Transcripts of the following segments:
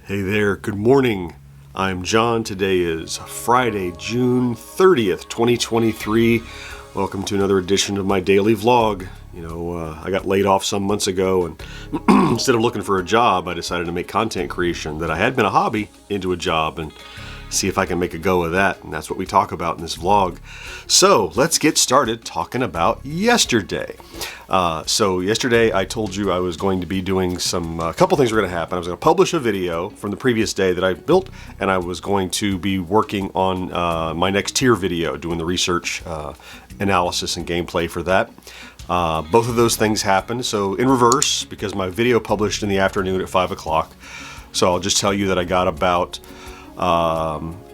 Hey there, good morning. I'm John. Today is Friday, June 30th, 2023. Welcome to another edition of my daily vlog. I got laid off some months ago, and instead of looking for a job, I decided to make content creation that I had been a hobby into a job and see if I can make a go of that. And that's what we talk about in this vlog. So let's get started talking about yesterday. So yesterday I told you I was going to be doing a couple things were going to happen. I was going to publish a video from the previous day that I built, and I was going to be working on my next tier video, doing the research, analysis, and gameplay for that. Both of those things happened. So in reverse, because my video published in the afternoon at 5 o'clock. So I'll just tell you that I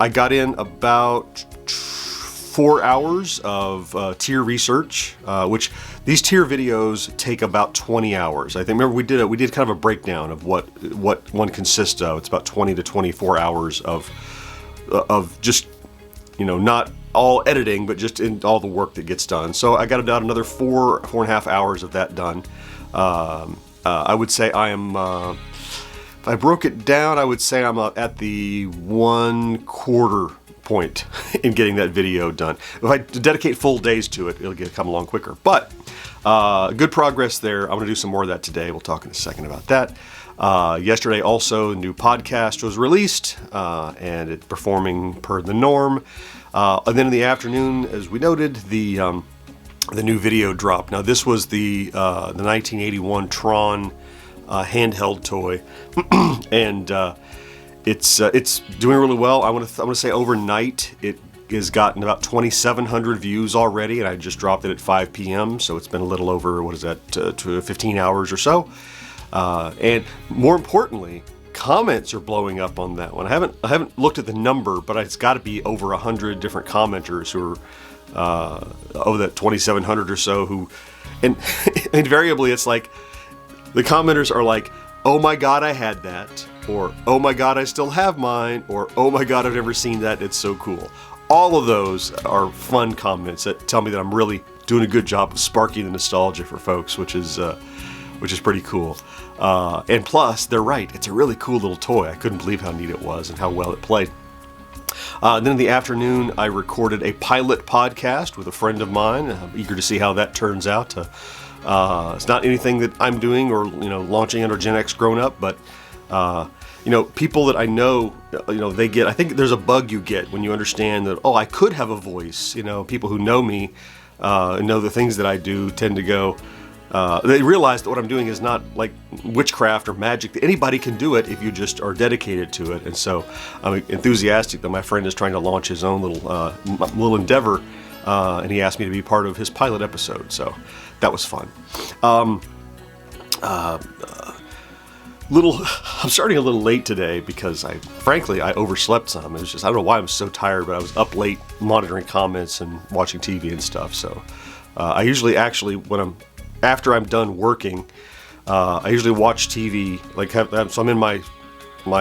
got in about 4 hours of tier research, which these tier videos take about 20 hours. I think, remember we did kind of a breakdown of what one consists of. It's about 20 to 24 hours of just, not all editing, but just in all the work that gets done. So I got about another 4.5 hours of that done. I would say I am, if I broke it down, I would say I'm at the 1/4 point in getting that video done. If I dedicate full days to it, it'll come along quicker. But good progress there. I'm going to do some more of that today. We'll talk in a second about that. Yesterday also, a new podcast was released, and it's performing per the norm. And then in the afternoon, as we noted, the new video dropped. Now this was the 1981 Tron handheld toy, and it's doing really well. I want to say overnight it has gotten about 2,700 views already, and I just dropped it at 5 p.m. So it's been a little over, to 15 hours or so. And more importantly, comments are blowing up on that one. I haven't looked at the number, but it's got to be over 100 different commenters who are of that 2,700 or so who, and invariably it's like the commenters are like, "Oh my God, I had that," or "Oh my God, I still have mine," or "Oh my God, I've never seen that. It's so cool." All of those are fun comments that tell me that I'm really doing a good job of sparking the nostalgia for folks, which is pretty cool. And plus, they're right. It's a really cool little toy. I couldn't believe how neat it was and how well it played. Then in the afternoon, I recorded a pilot podcast with a friend of mine. I'm eager to see how that turns out. It's not anything that I'm doing or launching under GenXGrownUp, but people that I know, they get. I think there's a bug you get when you understand that. Oh, I could have a voice. People who know me, know the things that I do, tend to go. They realize that what I'm doing is not like witchcraft or magic. That anybody can do it if you just are dedicated to it. And so I'm enthusiastic that my friend is trying to launch his own little endeavor, and he asked me to be part of his pilot episode. So that was fun. I'm starting a little late today because I overslept some. It was just, I don't know why I'm so tired, but I was up late monitoring comments and watching TV and stuff. So I usually after I'm done working, I usually watch TV. So I'm in my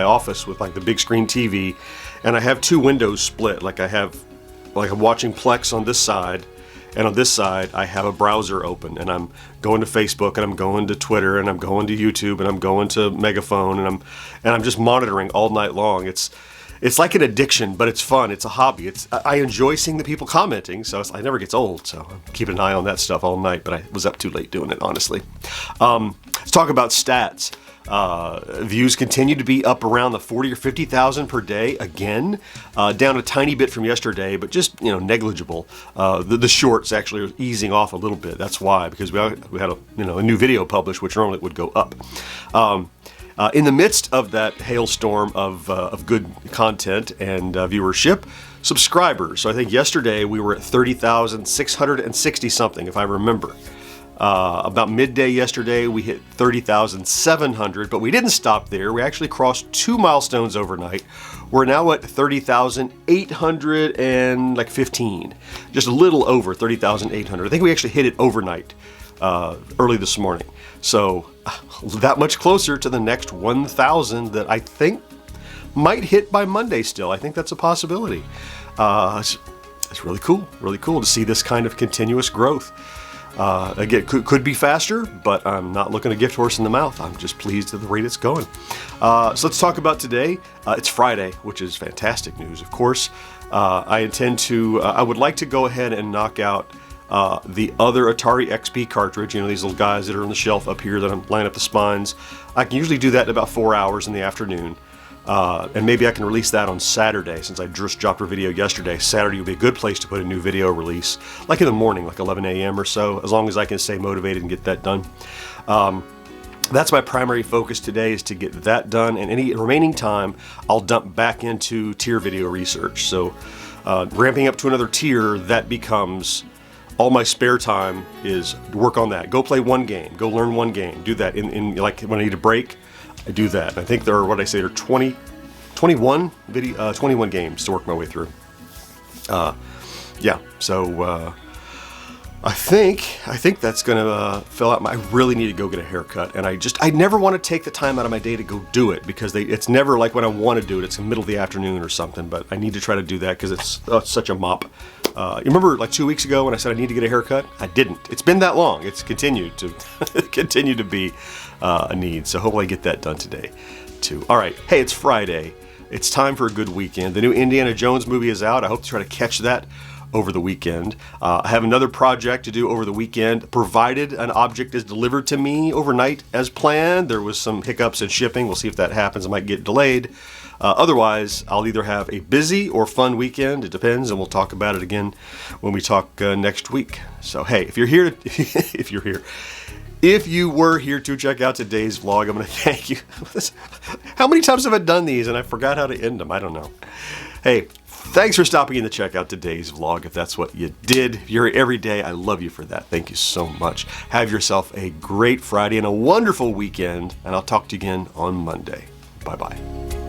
office with the big screen TV, and I have two windows split. I'm watching Plex on this side, and on this side I have a browser open, and I'm going to Facebook, and I'm going to Twitter, and I'm going to YouTube, and I'm going to Megaphone, and I'm just monitoring all night long. It's like an addiction, but it's fun. It's a hobby. I enjoy seeing the people commenting, so it never gets old. So I'm keeping an eye on that stuff all night, but I was up too late doing it, honestly. Let's talk about stats. Views continue to be up around the 40 or 50,000 per day again, down a tiny bit from yesterday, but just negligible. The shorts actually are easing off a little bit. That's why, because we had a new video published, which normally would go up. In the midst of that hailstorm of good content and viewership, subscribers. So I think yesterday we were at 30,660 something, if I remember. About midday yesterday, we hit 30,700, but we didn't stop there. We actually crossed 2 milestones overnight. We're now at 30,815, just a little over 30,800. I think we actually hit it overnight, early this morning. So that much closer to the next 1,000 that I think might hit by Monday still. I think that's a possibility. It's really cool to see this kind of continuous growth. Again, could be faster, but I'm not looking a gift horse in the mouth. I'm just pleased at the rate it's going. So let's talk about today. It's Friday, which is fantastic news, of course. I would like to go ahead and knock out the other Atari XP cartridge, these little guys that are on the shelf up here that I'm lining up the spines. I can usually do that in about 4 hours in the afternoon. And maybe I can release that on Saturday, since I just dropped a video yesterday. Saturday will be a good place to put a new video release, like in the morning, like 11 a.m. or so, as long as I can stay motivated and get that done. That's my primary focus today, is to get that done, and any remaining time I'll dump back into tier video research. So ramping up to another tier, that becomes all my spare time, is work on that. Go play one game, go learn one game, do that in like when I need a break. I do that. I think there are, what I say, there are 21 games to work my way through. Yeah, so I think that's gonna fill out I really need to go get a haircut, and I never want to take the time out of my day to go do it, because it's never like when I want to do it, it's in the middle of the afternoon or something, but I need to try to do that because it's such a mop. You remember like 2 weeks ago when I said I need to get a haircut? I didn't. It's been that long. It's continued to be a need. So hopefully I get that done today too. All right. Hey, it's Friday. It's time for a good weekend. The new Indiana Jones movie is out. I hope to try to catch that over the weekend. I have another project to do over the weekend, provided an object is delivered to me overnight as planned. There was some hiccups in shipping. We'll see if that happens. It might get delayed. Otherwise, I'll either have a busy or fun weekend. It depends, and we'll talk about it again when we talk next week. So, hey, if you were here to check out today's vlog, I'm going to thank you. How many times have I done these and I forgot how to end them? I don't know. Hey, thanks for stopping in to check out today's vlog. If that's what you did, if you're here every day, I love you for that. Thank you so much. Have yourself a great Friday and a wonderful weekend, and I'll talk to you again on Monday. Bye-bye.